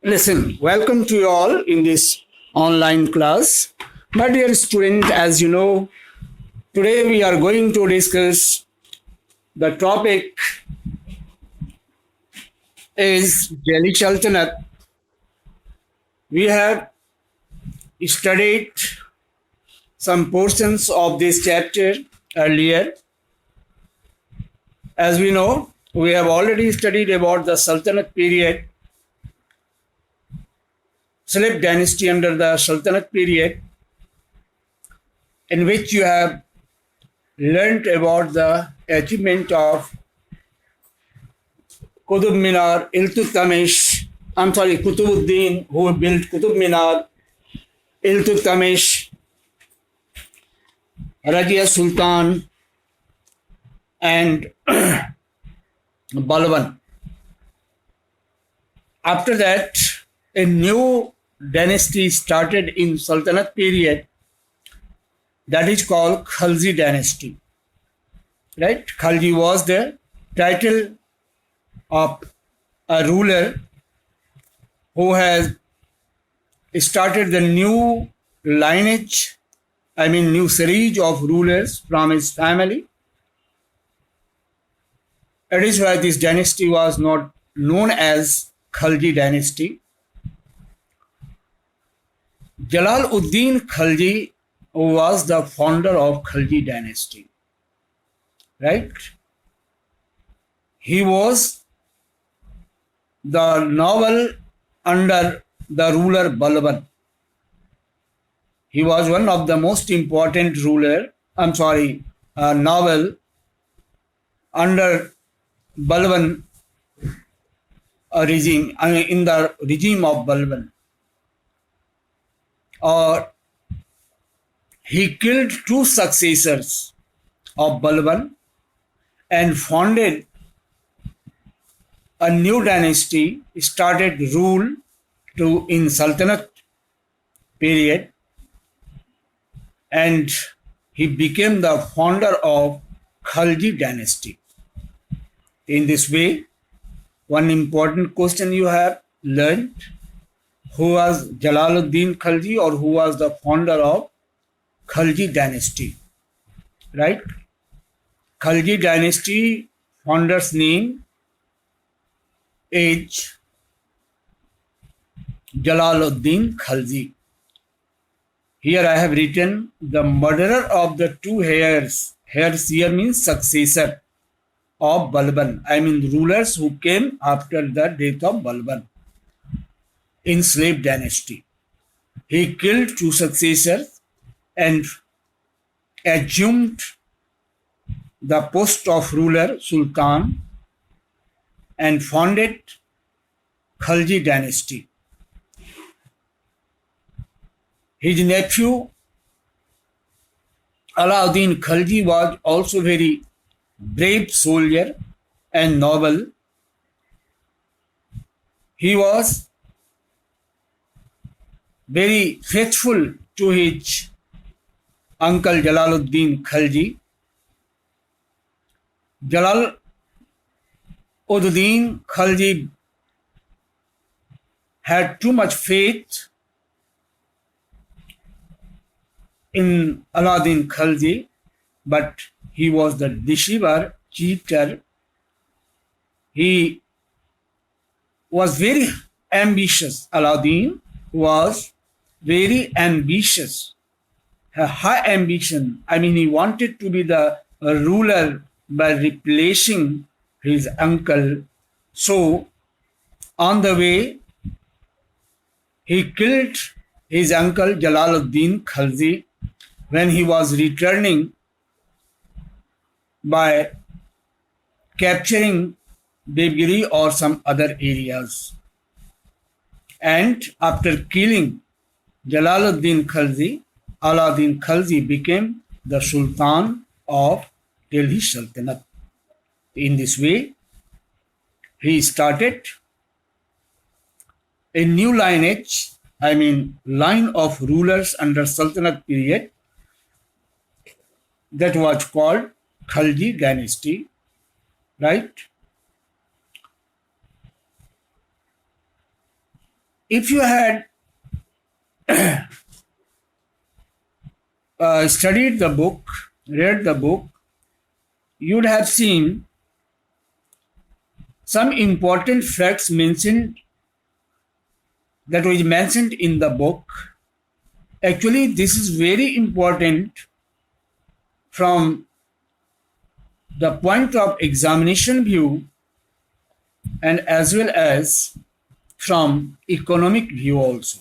Listen, welcome to you all in this online class. My dear student, as you know, today we are going to discuss the topic is Delhi Sultanate. We have studied some portions of this chapter earlier. As we know, we have already studied about the Sultanate period, Salib dynasty under the Sultanate period, in which you have learnt about the achievement of Qutub Minar, Qutubuddin, who built Qutub Minar, Iltutmish, Rajia Sultan, and Balban. After that, a new dynasty started in Sultanate period that is called Khalji dynasty. Right? Khalji was the title of a ruler who has started the new lineage, new series of rulers from his family. That is why this dynasty was not known as Khalji dynasty. Jalaluddin Khalji was the founder of Khalji dynasty. Right? He was the novel under the ruler Balban. He was one of the most important novel under Balban regime, in the regime of Balban. He killed two successors of Balban and founded a new dynasty, started rule in Sultanate period, and he became the founder of Khalji dynasty. In this way, one important question you have learned: who was Jalaluddin Khalji, or who was the founder of Khalji dynasty? Right? Khalji dynasty founder's name is Jalaluddin Khalji. Here I have written the murderer of the two heirs. Heirs here means successor of Balban. Rulers who came after the death of Balban in slave dynasty. He killed two successors and assumed the post of ruler Sultan and founded Khalji dynasty. His nephew Alauddin Khalji was also very brave soldier and noble. He was very faithful to his uncle Jalaluddin Khalji. Jalaluddin Khalji had too much faith in Alauddin Khalji, but he was the deceiver, cheater. He was very ambitious. Alauddin was very ambitious, a high ambition. He wanted to be the ruler by replacing his uncle. So, on the way, he killed his uncle Jalaluddin Khalji when he was returning by capturing Devgiri or some other areas. And after killing Jalaluddin Khalji, Alauddin Khalji became the Sultan of Delhi Sultanate. In this way, he started a new lineage, line of rulers under Sultanate period, that was called Khalji dynasty, right? If you had studied the book, read the book, you'd have seen some important facts mentioned that was mentioned in the book. Actually, this is very important from the point of examination view and as well as from economic view also.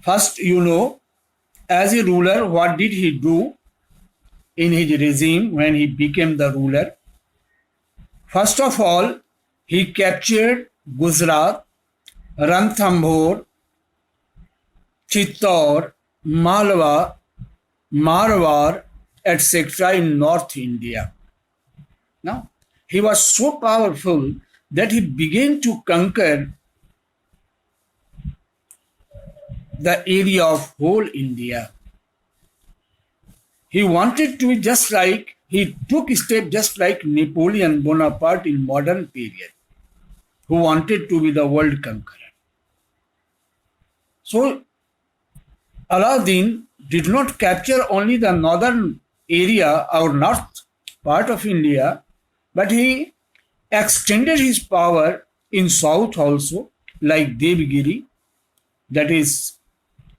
First, as a ruler, what did he do in his regime when he became the ruler? First of all, he captured Gujarat, Ranthambore, Chittor, Malwa, Marwar, etc. in North India. Now, he was so powerful that he began to conquer the area of whole India. He wanted to be just like, he took a step just like Napoleon Bonaparte in modern period, who wanted to be the world conqueror. So, Aladdin did not capture only the northern area or north part of India, but he extended his power in south also, like Devgiri, that is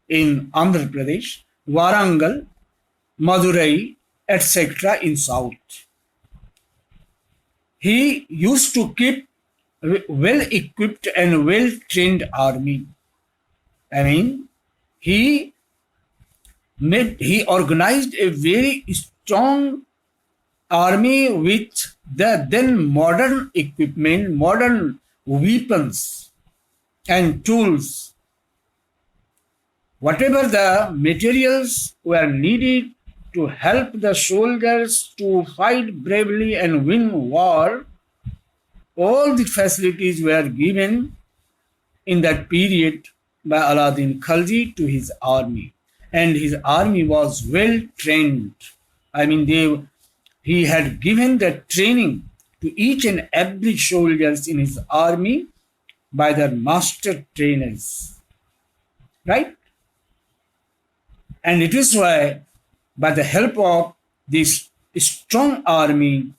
in Andhra Pradesh, Warangal, Madurai, etc. in south. He used to keep well-equipped and well-trained army. I mean, he organized a very strong army with the then modern equipment, modern weapons and tools. Whatever the materials were needed to help the soldiers to fight bravely and win war, all the facilities were given in that period by Alauddin Khalji to his army. And his army was well trained. I mean, he had given the training to each and every soldiers in his army by their master trainers. Right? And it is why, by the help of this strong army,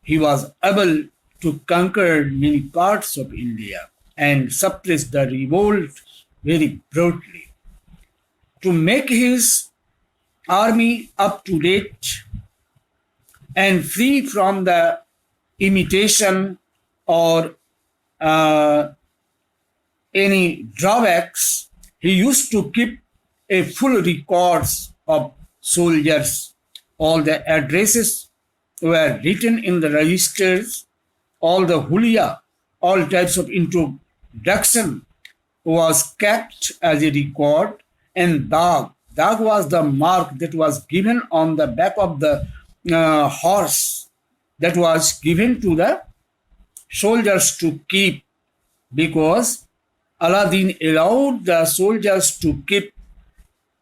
he was able to conquer many parts of India and suppress the revolt very brutally. To make his army up to date and free from the imitation or any drawbacks, he used to keep a full records of soldiers. All the addresses were written in the registers, all the hulia, all types of introduction was kept as a record, and dag was the mark that was given on the back of the horse, that was given to the soldiers to keep, because Aladdin allowed the soldiers to keep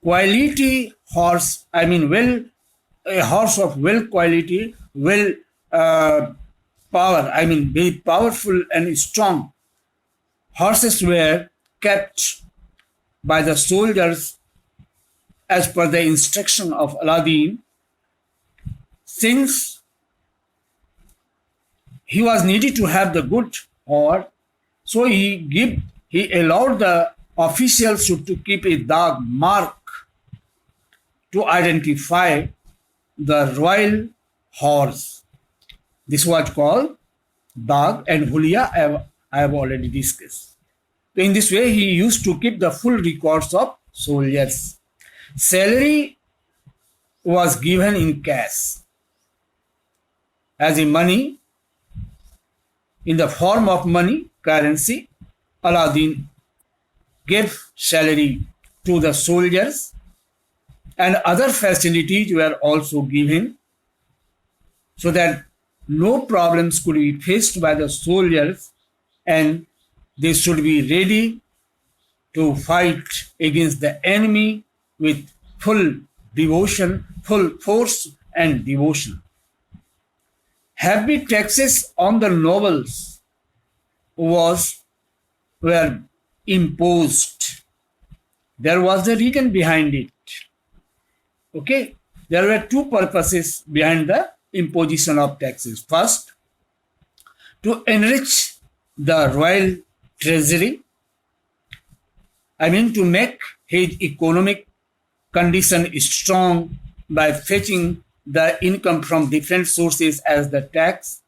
quality horse, I mean a horse of well quality, well power, I mean very powerful and strong horses were kept by the soldiers as per the instruction of Aladdin. Since he was needed to have the good horse, so he allowed the officials to keep a dag mark to identify the royal horse. This was called dag, and hulia I have already discussed. In this way, he used to keep the full records of soldiers. Salary was given in cash as a money, in the form of money, currency. Aladdin gave salary to the soldiers, and other facilities were also given so that no problems could be faced by the soldiers, and they should be ready to fight against the enemy with full devotion, full force and devotion. Heavy taxes on the nobles was were imposed. There was a reason behind it. Okay, there were two purposes behind the imposition of taxes. First, to enrich the royal treasury, I mean to make his economic condition strong by fetching the income from different sources as the tax.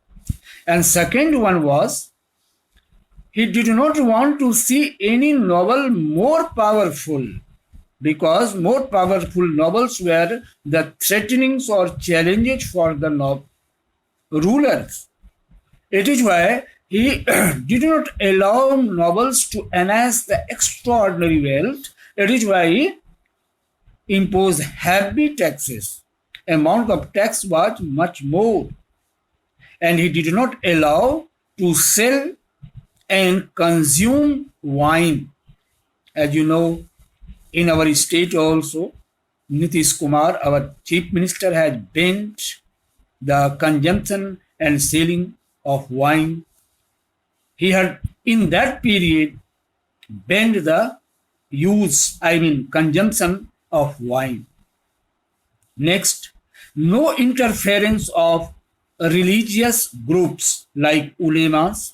And second one was, he did not want to see any noble more powerful, because more powerful nobles were the threatenings or challenges for the rulers. It is why he did not allow nobles to amass the extraordinary wealth. It is why he imposed heavy taxes. Amount of tax was much more. And he did not allow to sell and consume wine. As you know, in our state also, Nitish Kumar, our chief minister, has banned the consumption and selling of wine. He had in that period banned the consumption of wine. Next, no interference of religious groups like ulemas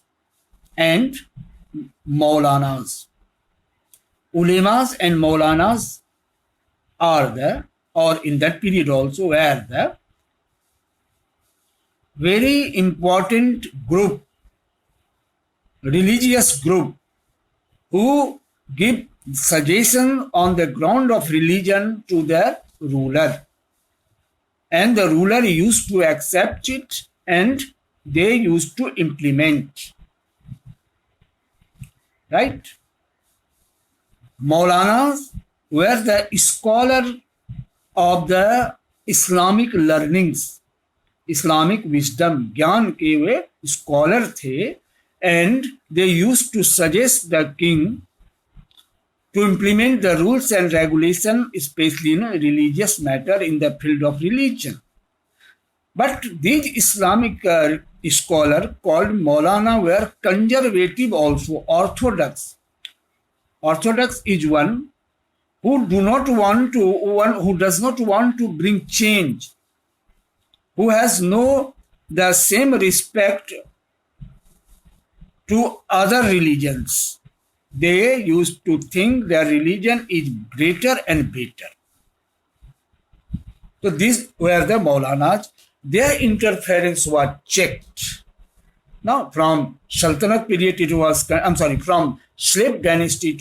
and maulanas. Ulemas and maulanas or in that period also were the very important group, religious group, who give suggestion on the ground of religion to the ruler. And the ruler used to accept it and they used to implement. Right? Maulanas were the scholar of the Islamic learnings, Islamic wisdom, ज्ञान के वे scholar थे, and they used to suggest the king to implement the rules and regulation, especially in religious matter in the field of religion. But these Islamic scholars called Maulana were conservative also, orthodox. Orthodox is one who does not want to bring change, who has the same respect to other religions. They used to think their religion is greater and better. So these were the Maulanas. Their interference was checked. Now from Sultanate period from slave dynasty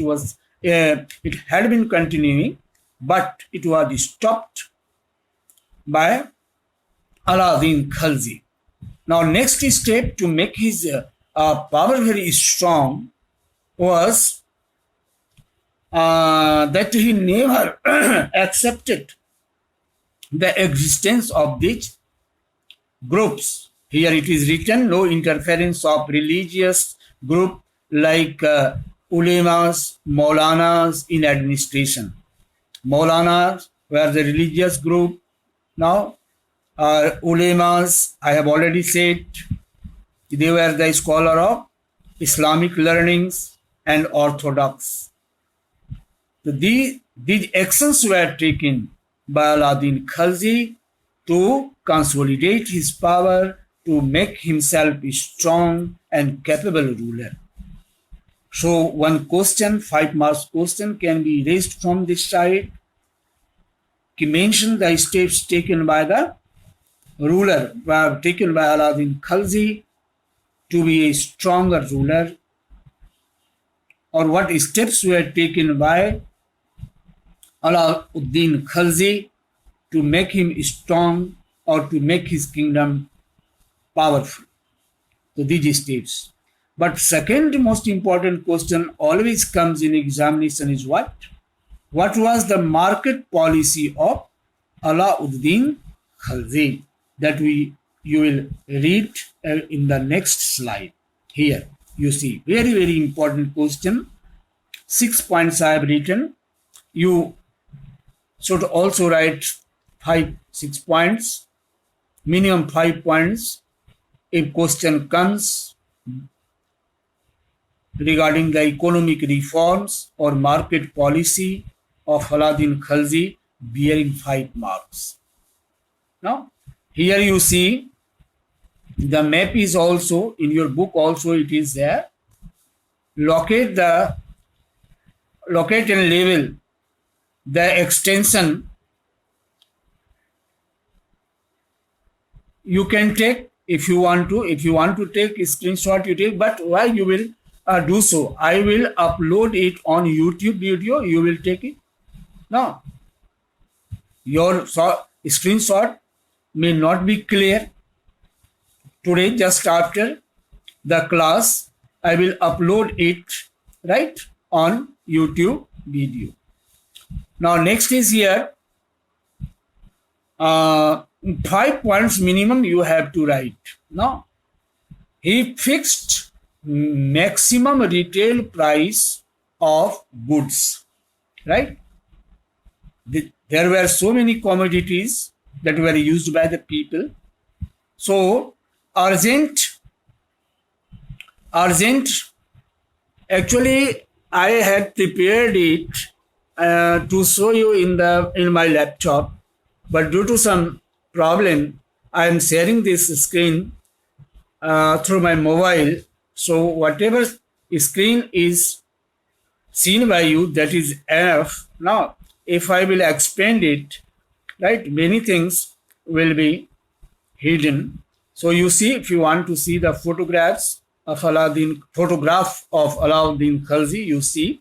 it had been continuing, but it was stopped by Alauddin Khalji. Now next step to make his power very strong was that he never accepted the existence of these groups. Here it is written, no interference of religious group like ulemas, maulanas in administration. Maulanas were the religious group. Now ulemas, I have already said, they were the scholar of Islamic learnings and orthodox. So these actions were taken by Alauddin Khalji to consolidate his power, to make himself a strong and capable ruler. So one question, 5 marks question can be raised from this side. He mentioned the steps taken by the ruler, taken by Alauddin Khalji to be a stronger ruler, or what steps were taken by Alauddin Khalji to make him strong or to make his kingdom powerful. So these steps. But second most important question always comes in examination is what? What was the market policy of Alauddin Khalji? That you will read in the next slide. Here you see very, very important question. 6 points I have written. You should also write 6 points, minimum 5 points. If question comes regarding the economic reforms or market policy of Alauddin Khalji, bearing 5 marks. Now, here you see the map is also in your book, also it is there. Locate and label the extension. You can take if you want to take a screenshot, you take, but why you will do so? I will upload it on YouTube video, you will take it. Now, your screenshot may not be clear. Today, just after the class, I will upload it right on YouTube video. Now, next is here 5 points minimum you have to write. Now, he fixed maximum retail price of goods, right? There were so many commodities that were used by the people. So, urgent, actually, I had prepared it to show you in my laptop, but due to some problem, I am sharing this screen through my mobile. So whatever screen is seen by you, that is enough. Now, if I will expand it, right, many things will be hidden. So you see, if you want to see the photograph of Alauddin Khalji, you see.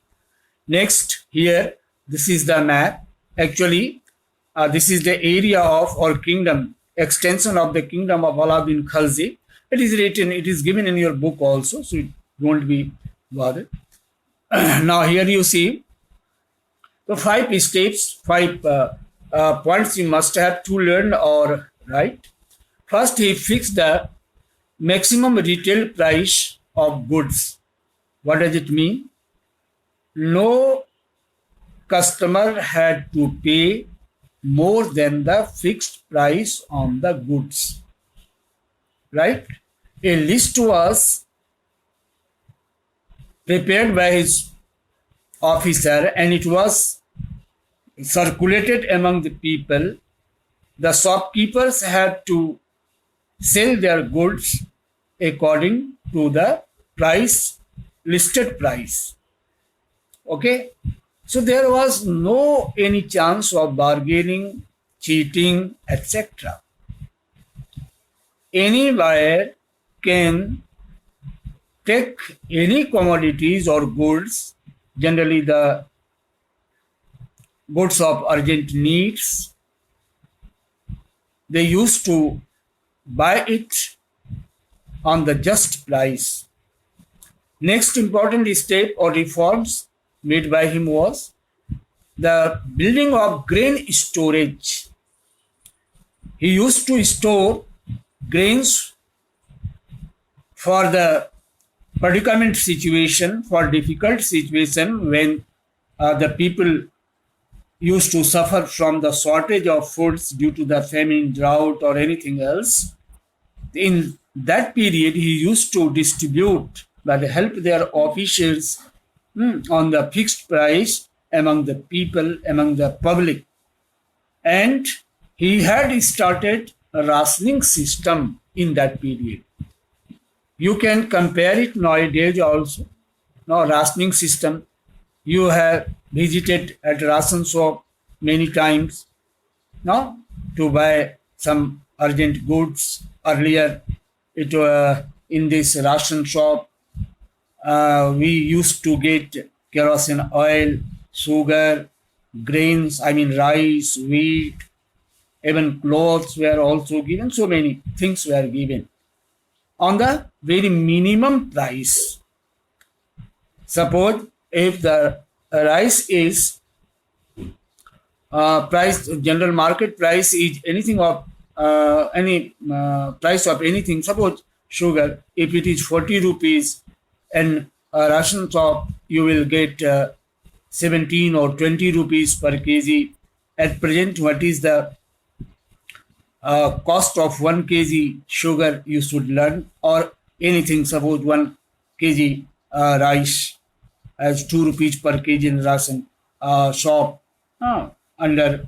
Next, here, this is the map. Actually, this is the area of or kingdom, extension of the kingdom of Alauddin Khalji. It is written, it is given in your book also, so it won't be bothered. Now here you see the 5 steps, 5 points you must have to learn or write. First, he fixed the maximum retail price of goods. What does it mean? No customer had to pay more than the fixed price on the goods, right? A list was prepared by his officer and it was circulated among the people. The shopkeepers had to sell their goods according to the listed price. Okay, so there was no any chance of bargaining, cheating, etc. Any buyer can take any commodities or goods, generally the goods of urgent needs. They used to buy it on the just price. Next important step or reforms made by him was the building of grain storage. He used to store grains for the predicament situation, for difficult situation when the people used to suffer from the shortage of foods due to the famine, drought, or anything else. In that period, he used to distribute by the help their officials on the fixed price among the people, among the public. And he had started a rationing system in that period. You can compare it nowadays also. Now, rationing system, you have visited at ration shop many times now to buy some urgent goods. Earlier, it in this ration shop, we used to get kerosene oil, sugar, grains, rice, wheat, even clothes were also given. So many things were given on the very minimum price. Suppose if the rice is price, general market price is anything of any price of anything. Suppose sugar, if it is 40 rupees and a ration shop, you will get 17 or 20 rupees per kg. At present, what is the cost of 1 kg sugar you should learn, or anything, suppose 1 kg rice as 2 rupees per kg in ration shop under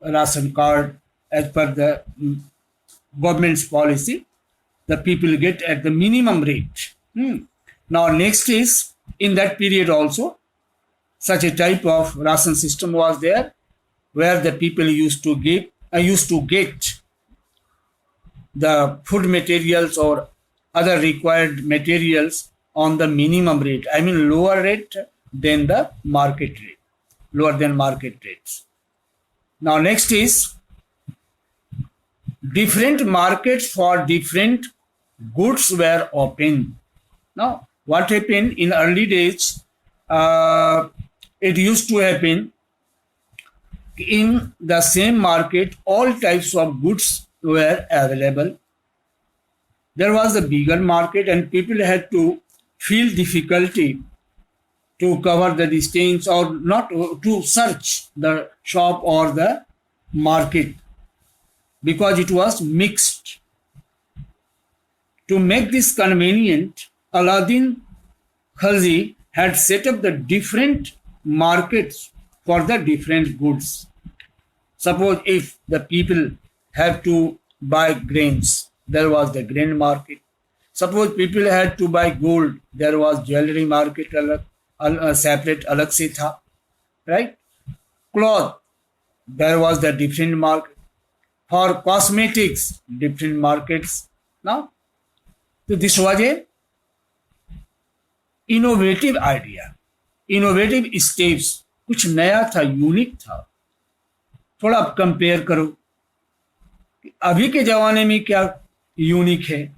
ration card as per the government's policy. The people get at the minimum rate. Now next is, in that period also, such a type of ration system was there where the people used to get the food materials or other required materials on the minimum rate. I mean lower rate than the market rate, lower than market rates. Now next is different markets for different goods were open. Now what happened in early days, it used to happen in the same market all types of goods were available. There was a bigger market and people had to feel difficulty to cover the distance or not to search the shop or the market because it was mixed. To make this convenient, Alauddin Khilji had set up the different markets for the different goods. Suppose if the people have to buy grains, there was the grain market. Suppose people had to buy gold, there was jewelry market separate alag se tha, right? Cloth, there was the different market. For cosmetics, different markets. Now, so this was a innovative idea, innovative steps, कुछ नया था, unique था. थोड़ा आप compare करो अभी के जमाने में क्या यूनिक है.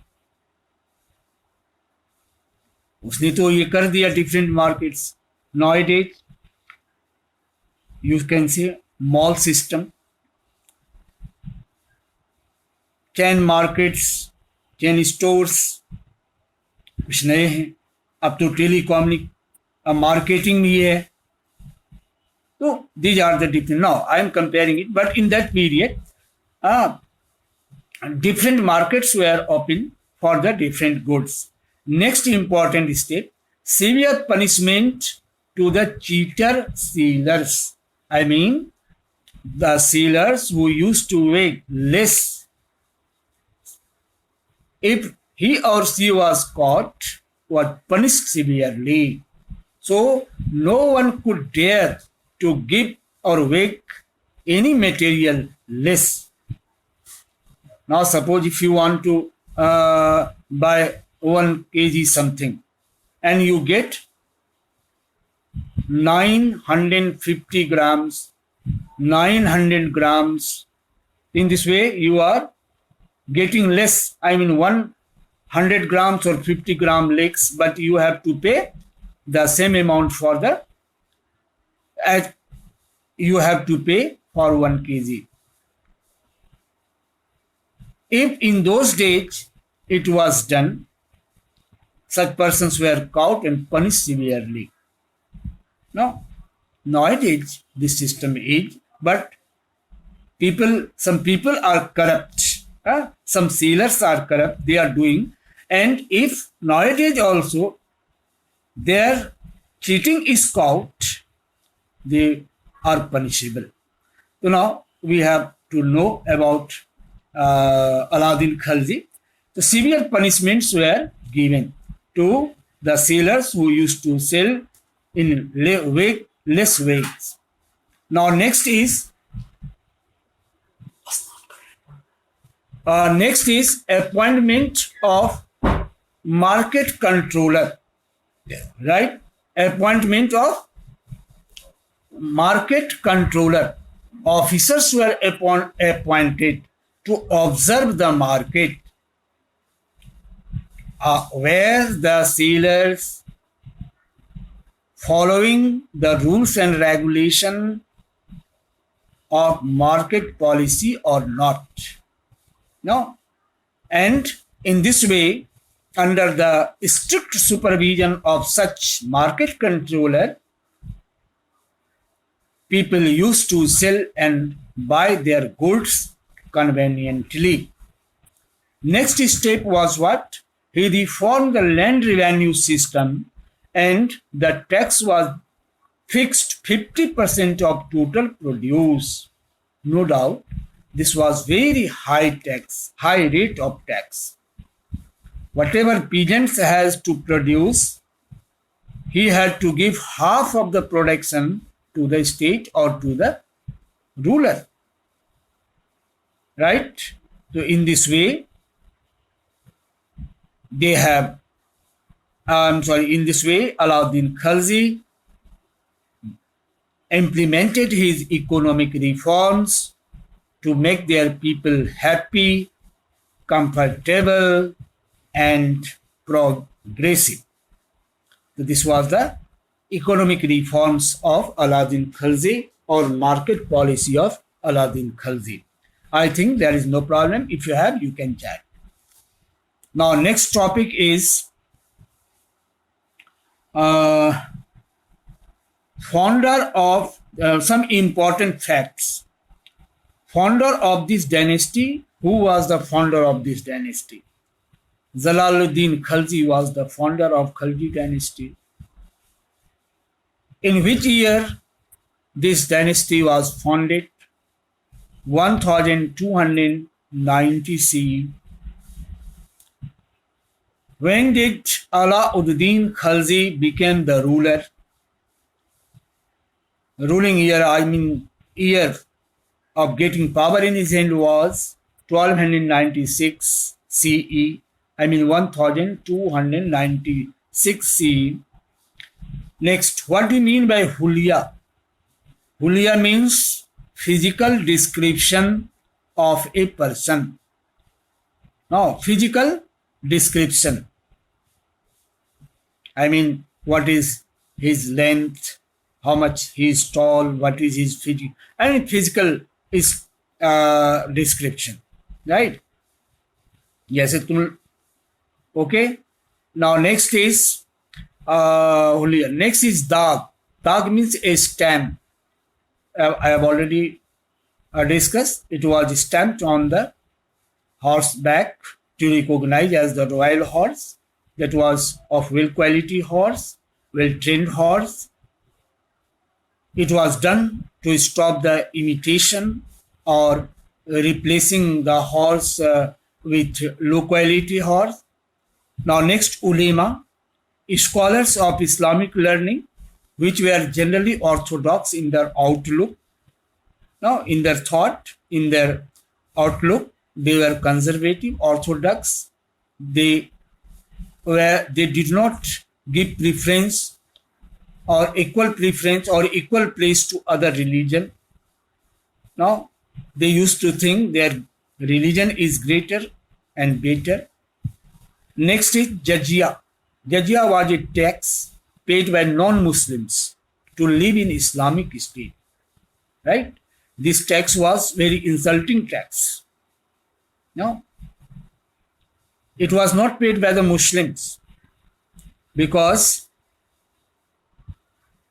उसने तो ये कर दिया different markets. Nowadays you can say mall system, chain markets, chain stores कुछ नए हैं. अब तो टेलीकॉम मार्केटिंग भी है. तो these are the different. Now I am comparing it, but in that period different markets were open for the different goods. Next important step, severe punishment to the cheater sellers. I mean, the sellers who used to weigh less. If he or she was caught, was punished severely. So no one could dare to give or weigh any material less. Now suppose if you want to buy 1 kg something and you get 950 grams, 900 grams, in this way you are getting less. I mean 100 grams or 50 gram less, but you have to pay the same amount for the, as you have to pay for 1 kg. If in those days it was done, such persons were caught and punished severely. Now, nowadays this system is, but some people are corrupt. Some sellers are corrupt, they are doing, and if nowadays also their cheating is caught, they are punishable. So now we have to know about Alauddin Khilji. The severe punishments were given to the sellers who used to sell in less weights. Now next is appointment of market controller. Right? Appointment of market controller. Officers were appointed to observe the market where the sellers following the rules and regulation of market policy or not. No? And in this way, under the strict supervision of such market controller, people used to sell and buy their goods conveniently. Next step was what? he reformed the land revenue system and the tax was fixed 50% of total produce. No doubt, this was very high tax, high rate of tax. Whatever peasants has to produce, he had to give half of the production to the state or to the ruler. Right? So in this way, they have, in this way, Alauddin Khalji implemented his economic reforms to make their people happy, comfortable, and progressive. So this was the economic reforms of Alauddin Khalji or market policy of Alauddin Khalji. I think there is no problem. If you have, you can chat. Now, next topic is founder of some important facts. Founder of this dynasty, who was the founder of this dynasty? Jalaluddin Khalji was the founder of Khalji dynasty. In which year this dynasty was founded? 1290 CE. When did Alauddin Khalji became the ruler? Ruling year, year of getting power in his hand was 1296 CE. 1296 CE. Next, what do you mean by Hulia? Hulia means physical description of a person. Now, physical description. What is his length, how much he is tall, what is his physical. Physical is description, right? Yes, okay. Now, next is next is Dag. Dag means a stamp. I have already discussed. It was stamped on the horseback to recognize as the royal horse. That was of well quality horse, well trained horse. It was done to stop the imitation or replacing the horse with low quality horse. Now next, ulema, scholars of Islamic learning, which were generally orthodox in their outlook. Now in their thought, in their outlook, they were conservative, orthodox. They did not give preference or equal preference or equal place to other religion. Now they used to think their religion is greater and better. Next is jizya. Jizya was a tax paid by non-Muslims to live in Islamic state. Right? This tax was very insulting tax. No, it was not paid by the Muslims because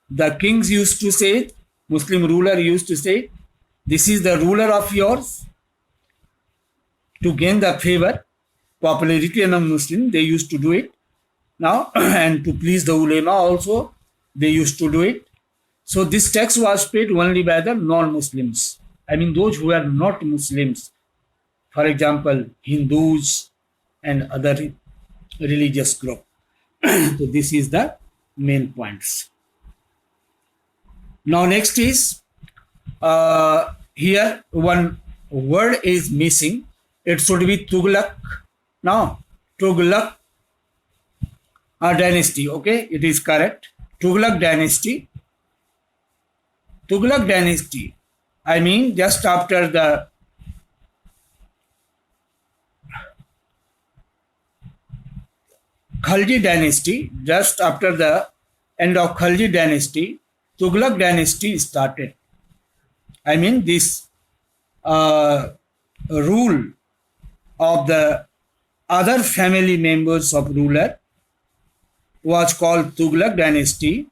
the kings used to say, Muslim ruler used to say, this is the ruler of yours. To gain the favor, popularity among Muslims, they used to do it. Now, and to please the ulema also, they used to do it. So this tax was paid only by the non-Muslims. Those who are not Muslims. For example, Hindus and other religious group. So this is the main points. Now next is, here one word is missing. It should be Tughlaq. Now, Tughlaq dynasty, okay, it is correct. Tughlaq dynasty. Tughlaq dynasty, just after the Khalji dynasty, just after the end of Khalji dynasty, Tughlaq dynasty started. This rule of the other family members of ruler was called Tughlaq dynasty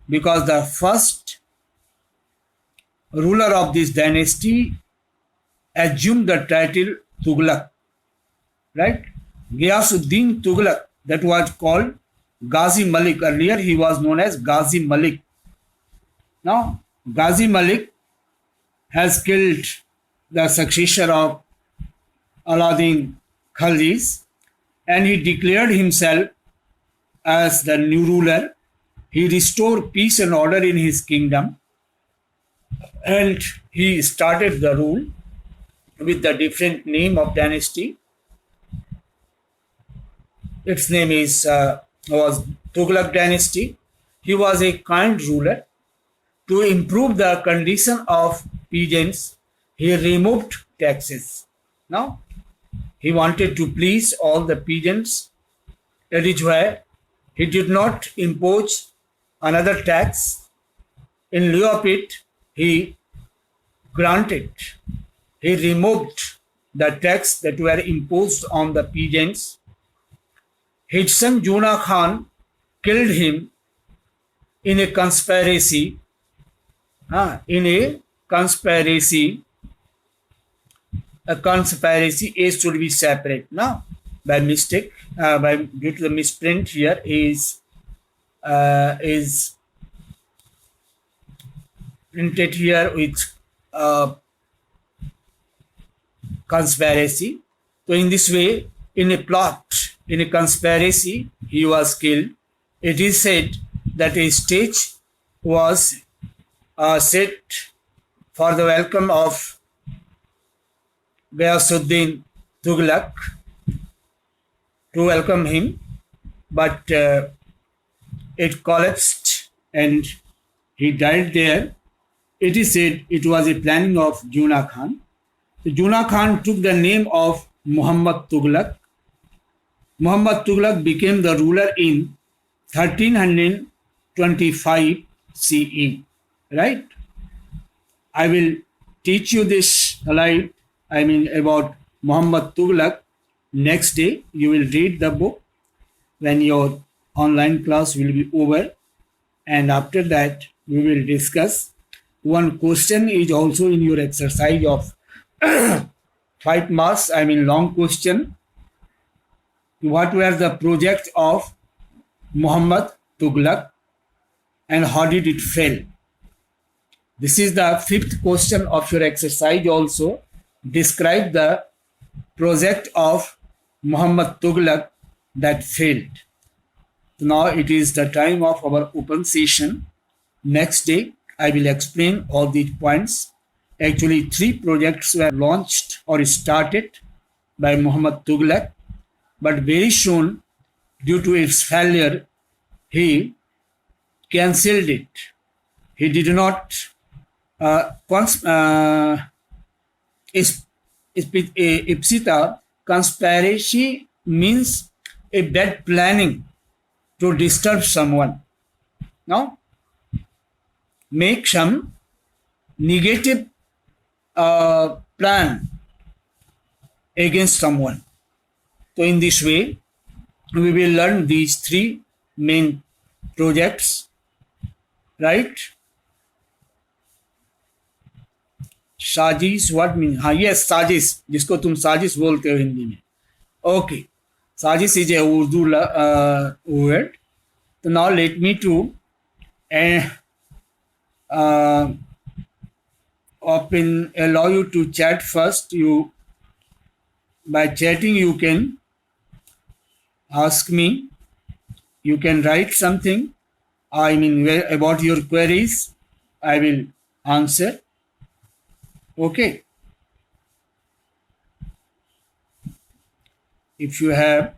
because the first ruler of this dynasty assumed the title Tughlaq, right? Ghiyasuddin Tughlaq, that was called Ghazi Malik. Earlier he was known as Ghazi Malik. Now Ghazi Malik has killed the successor of Alauddin Khaljis, and he declared himself as the new ruler. He restored peace and order in his kingdom, and he started the rule with the different name of dynasty. Its name was Tughlaq dynasty. He was a kind ruler. To improve the condition of peasants, he removed taxes. Now, he wanted to please all the peasants. That is why he did not impose another tax. In lieu of it, he removed the tax that were imposed on the peasants. His son Juna Khan killed him in a conspiracy. A conspiracy is should be separate. Now, by mistake, due to the misprint here is printed here with conspiracy. So in this way, in a plot, in a conspiracy, he was killed. It is said that a stage was set for the welcome of Ghiyasuddin Tughlaq, to welcome him, but it collapsed and he died there. It is said it was a planning of Juna Khan. So Juna Khan took the name of Muhammad Tughlaq. Muhammad Tughlaq became the ruler in 1325 CE. Right? I will teach you this slide, about Muhammad Tughlaq. Next day, you will read the book when your online class will be over. And after that, we will discuss. One question is also in your exercise of 5 marks, long question. What were the projects of Muhammad Tughlaq and how did it fail? This is the 5th question of your exercise also. Describe the project of Muhammad Tughlaq that failed. Now it is the time of our open session. Next day, I will explain all these points. Actually, 3 projects were launched or started by Muhammad Tughlaq, but very soon, due to its failure, he cancelled it. He did not Ipsita, conspiracy means a bad planning to disturb someone. Now, make some negative plan against someone. So in this way, we will learn these 3 main projects, right? साजिश what mean? हाँ, yes, साजिश, जिसको तुम साजिश बोलते हो हिंदी में. Okay, साजिश इज ए उर्दू वर्ड. तो now let me to allow you to chat first. By chatting you can ask me, you can write something, about your queries. I will answer. Okay. If you have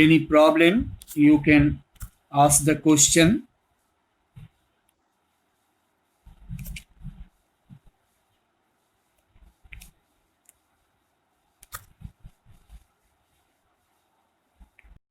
any problem, you can ask the question.